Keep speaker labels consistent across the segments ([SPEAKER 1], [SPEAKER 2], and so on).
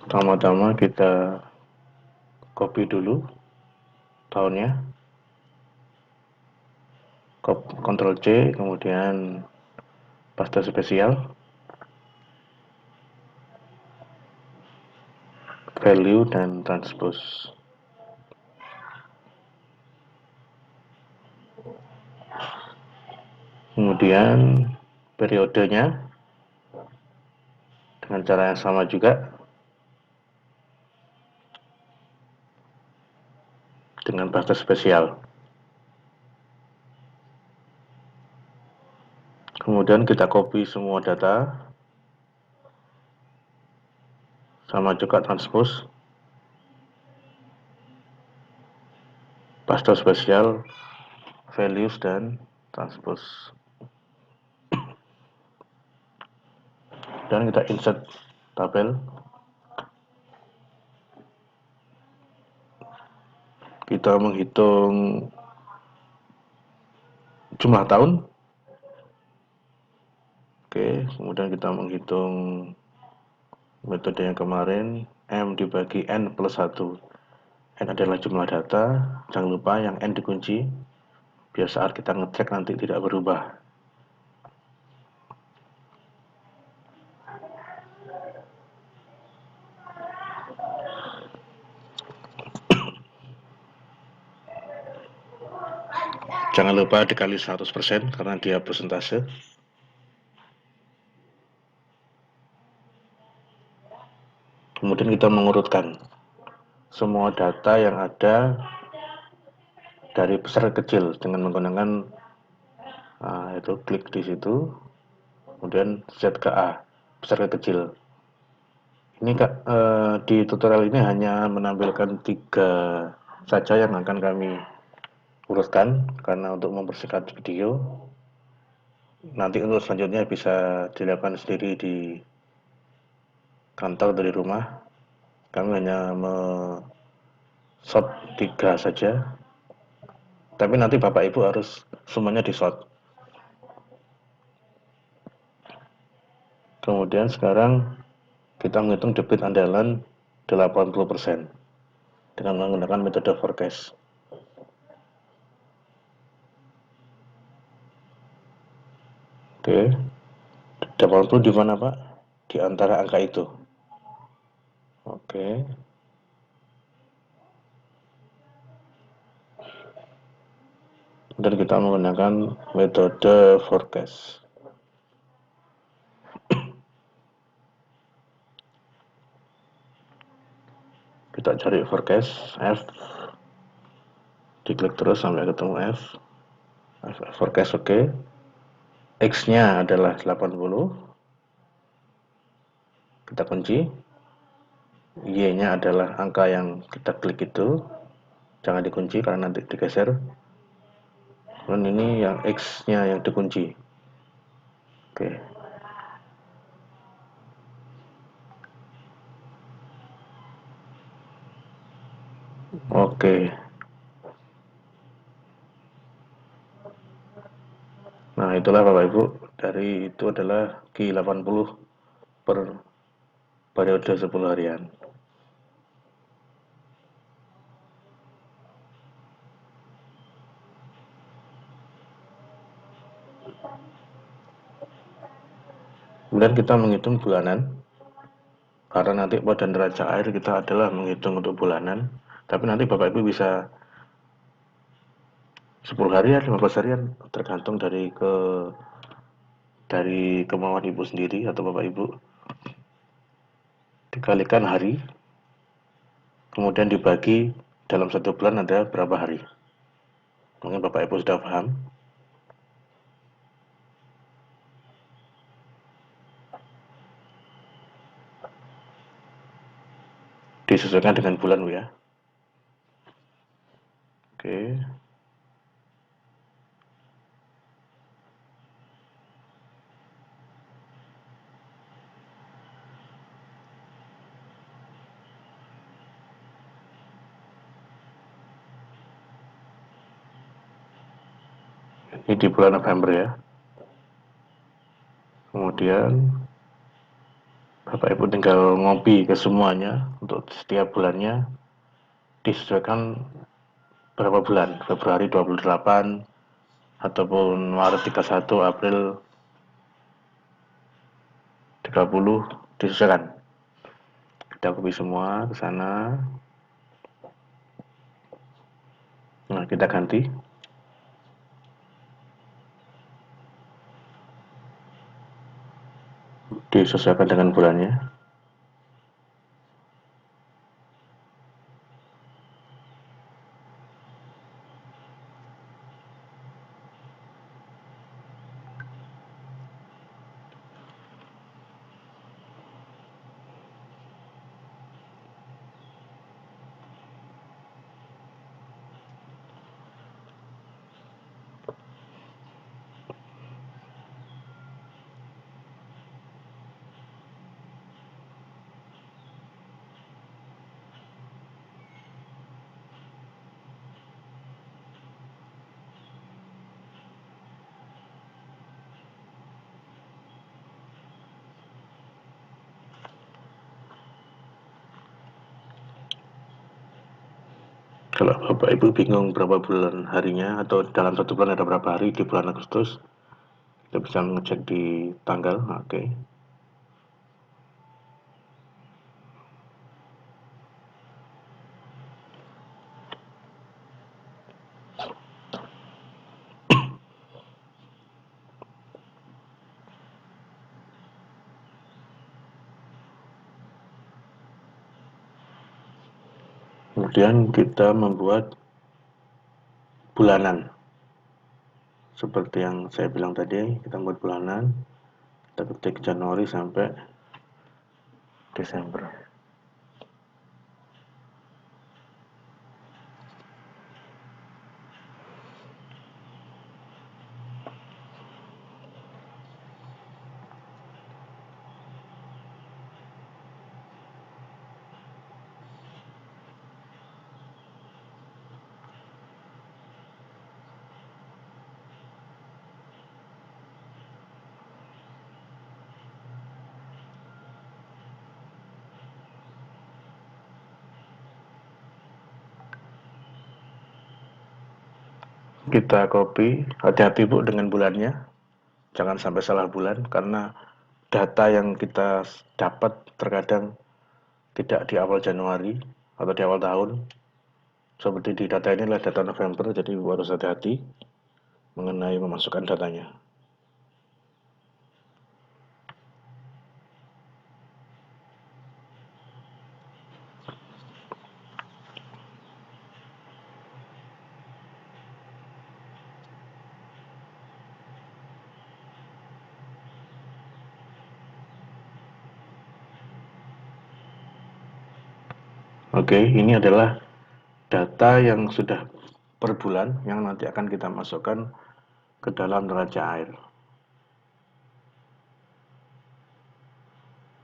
[SPEAKER 1] Pertama-tama kita copy dulu tahunnya, Ctrl C, kemudian paste spesial, value dan transpose. Kemudian periodenya dengan cara yang sama juga, dengan paste spesial. Kemudian kita copy semua data, sama juga transpose, paste spesial, values dan transpose. Dan kita insert tabel. Kita menghitung jumlah tahun. Oke, kemudian kita menghitung metode yang kemarin, M dibagi N plus 1. N adalah jumlah data, jangan lupa yang N dikunci, biar saat kita ngecek nanti tidak berubah. Jangan lupa dikali 100% karena dia persentase. Kemudian kita mengurutkan semua data yang ada dari besar ke kecil dengan menggunakan itu klik di situ, kemudian Z ke A, besar ke kecil. Ini di tutorial ini hanya menampilkan 3 saja yang akan kami urutkan karena untuk mempersingkat video. Nanti untuk selanjutnya bisa dilakukan sendiri di kantor dari rumah. Kami hanya short 3 saja, tapi nanti Bapak Ibu harus semuanya di short. Kemudian sekarang kita menghitung debit andalan 80% dengan menggunakan metode forecast. Oke, 80 di mana Pak? Di antara angka itu. Oke. Dan kita menggunakan metode forecast. Kita cari forecast F, diklik terus sampai ketemu F, forecast oke. X nya adalah 80, kita kunci. Y nya adalah angka yang kita klik itu, jangan dikunci karena nanti digeser. Dan ini yang X nya yang dikunci. Oke. Oke. Nah, itulah Bapak Ibu, dari itu adalah Q80 per periode 10 harian. Kemudian kita menghitung bulanan, karena nanti pada neraca air kita adalah menghitung untuk bulanan, tapi nanti Bapak Ibu bisa 10 harian, 15 harian, tergantung dari kemauan Ibu sendiri atau Bapak Ibu. Dikalikan hari, kemudian dibagi dalam 1 bulan ada berapa hari. Mungkin Bapak Ibu sudah paham. Disesuaikan dengan bulan Bu ya. Oke. Ini di bulan November ya. Kemudian Bapak Ibu tinggal ngopi ke semuanya untuk setiap bulannya disesuaikan berapa bulan, Februari 28 ataupun Maret 31, April 30, disesuaikan. Kita copy semua ke sana. Nah, kita ganti. Disesuaikan dengan bulannya. Kalau Bapak Ibu bingung berapa bulan harinya atau dalam satu bulan ada berapa hari di bulan Agustus, kita bisa mengecek di tanggal. Oke. Kemudian kita membuat bulanan. Seperti yang saya bilang tadi, kita membuat bulanan. Kita ketik Januari sampai Desember. Kita copy, hati-hati Bu dengan bulannya, jangan sampai salah bulan karena data yang kita dapat terkadang tidak di awal Januari atau di awal tahun. Seperti di data ini adalah data November, jadi harus hati-hati mengenai memasukkan datanya. Oke, ini adalah data yang sudah per bulan yang nanti akan kita masukkan ke dalam neraca air.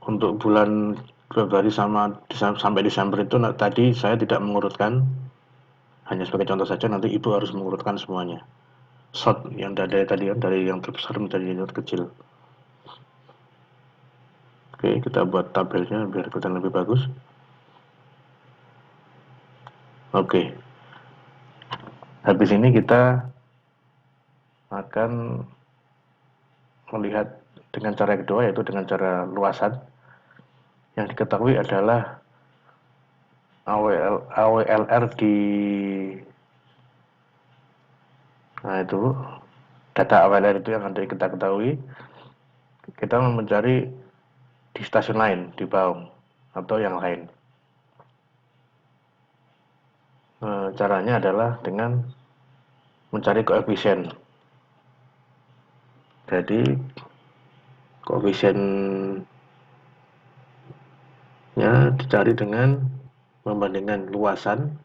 [SPEAKER 1] Untuk bulan Februari sampai Desember itu tadi saya tidak mengurutkan, hanya sebagai contoh saja, nanti Ibu harus mengurutkan semuanya. Sort yang dari tadi dari yang terbesar menjadi yang terkecil. Oke, kita buat tabelnya biar kelihatan lebih bagus. Oke. Habis ini kita akan melihat dengan cara kedua, yaitu dengan cara luasan. Yang diketahui adalah AWLR di, nah itu data AWLR itu yang ada kita ketahui. Kita mencari di stasiun lain, di Baum atau yang lain. Caranya adalah dengan mencari koefisien. Jadi koefisiennya dicari dengan membandingkan luasan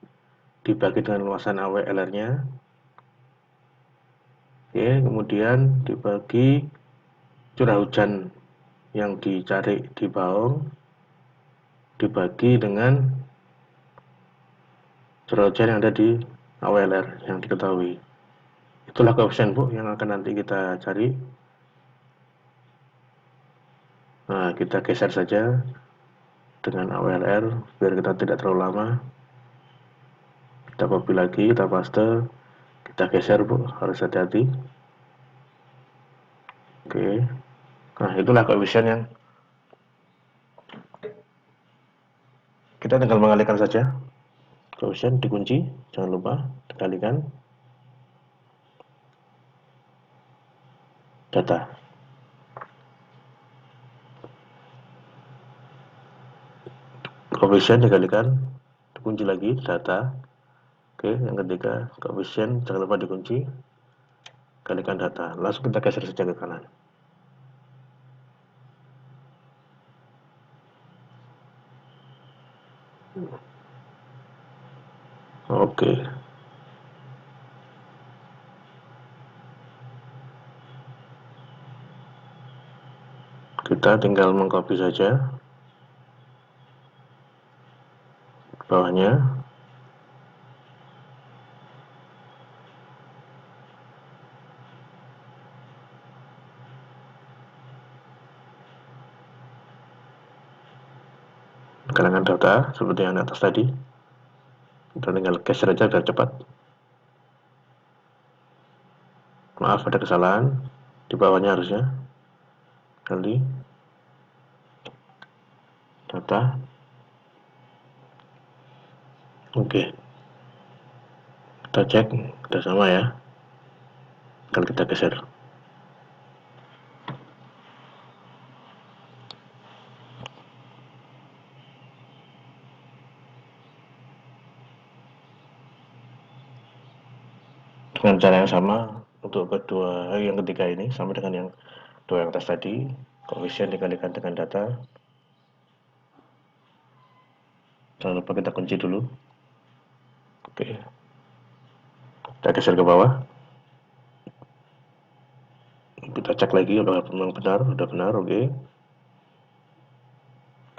[SPEAKER 1] dibagi dengan luasan AWLR-nya. Oke, kemudian dibagi curah hujan yang dicari di Baum dibagi dengan curah hujan yang ada di AWLR yang diketahui. Itulah koefisien Bu yang akan nanti kita cari. Nah, kita geser saja dengan AWLR biar kita tidak terlalu lama. Kita copy lagi, kita paste, kita geser Bu, harus hati-hati. Oke. Nah, itulah coefficient yang kita tinggal mengalihkan saja. Coefficient dikunci, jangan lupa dikalikan data. Coefficient dikalikan, dikunci lagi data. Oke, yang ketiga coefficient jangan lupa dikunci, kalikan data. Langsung kita geser saja ke kanan. Oke. Kita tinggal mengcopy saja bawahnya. Kalangan data seperti yang atas tadi. Kita tinggal geser saja biar cepat. Maaf ada kesalahan di bawahnya harusnya. Kali data. Oke. Kita cek sudah sama ya. Kalau kita geser. Dengan cara yang sama untuk yang ketiga ini sama dengan yang dua yang atas tadi. Coefficient dikalikan dengan data. Jangan lupa kita kunci dulu. Oke. Kita geser ke bawah. Kita cek lagi apakah memang benar, sudah benar, oke.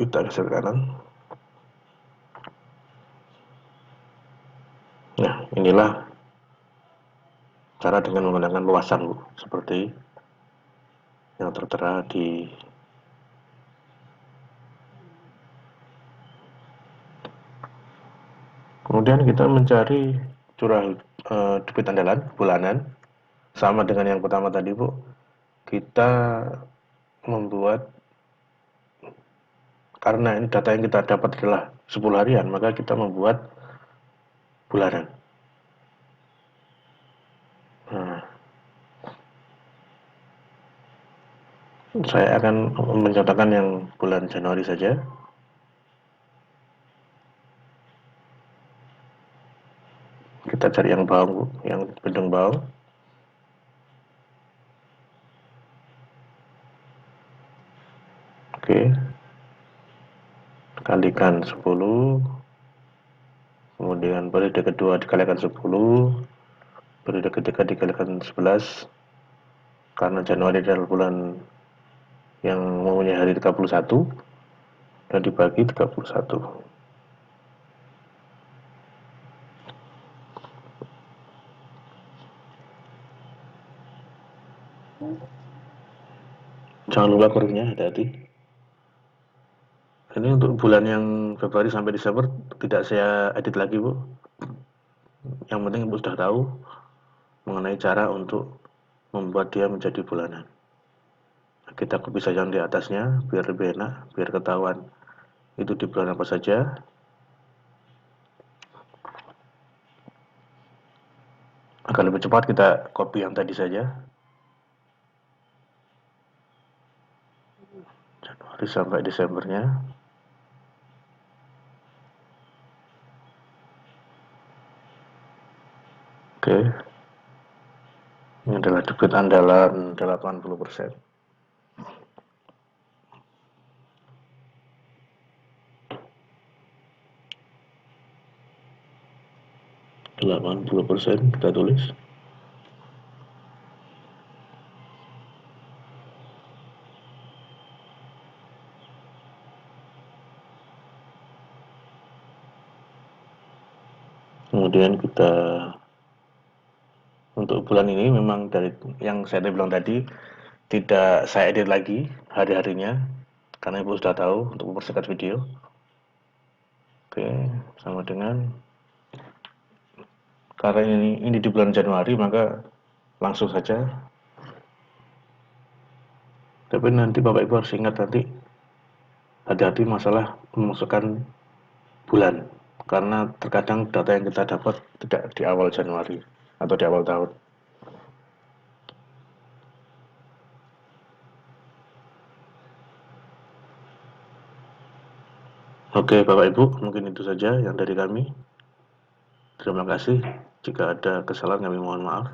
[SPEAKER 1] Kita geser ke kanan. Nah, inilah cara dengan menggunakan luasan Bu, seperti yang tertera di kemudian kita mencari curah debit andalan bulanan sama dengan yang pertama tadi Bu. Kita membuat, karena ini data yang kita dapat adalah 10 harian, maka kita membuat bulanan. Nah, saya akan mencontohkan yang bulan Januari saja. Kita cari yang bawah, yang bidang bawah. Oke. Kalikan 10. Kemudian periode kedua dikalikan 10. Periode ketiga dikalikan 11. Karena Januari adalah bulan yang mempunyai hari 31 dan dibagi 31. Jangan lupa kurungnya, hati-hati. Ini untuk bulan yang Februari sampai Desember tidak saya edit lagi Bu. Yang penting Ibu sudah tahu mengenai cara untuk membuat dia menjadi bulanan. Kita copy saja yang di atasnya biar lebih enak, biar ketahuan itu di bulan apa saja. Agar lebih cepat kita copy yang tadi saja. Januari sampai Desembernya. Oke. Ini adalah debit andalan 80%. kita tulis. Kemudian kita untuk bulan ini memang dari yang saya bilang tadi tidak saya edit lagi hari-harinya, karena Ibu sudah tahu untuk mempersingkat video. Oke, sama dengan karena ini di bulan Januari, maka langsung saja. Tapi nanti Bapak Ibu harus ingat, nanti hati-hati masalah memasukkan bulan, karena terkadang data yang kita dapat tidak di awal Januari atau di awal tahun. Oke Bapak Ibu, mungkin itu saja yang dari kami. Terima kasih. Jika ada kesalahan kami mohon maaf.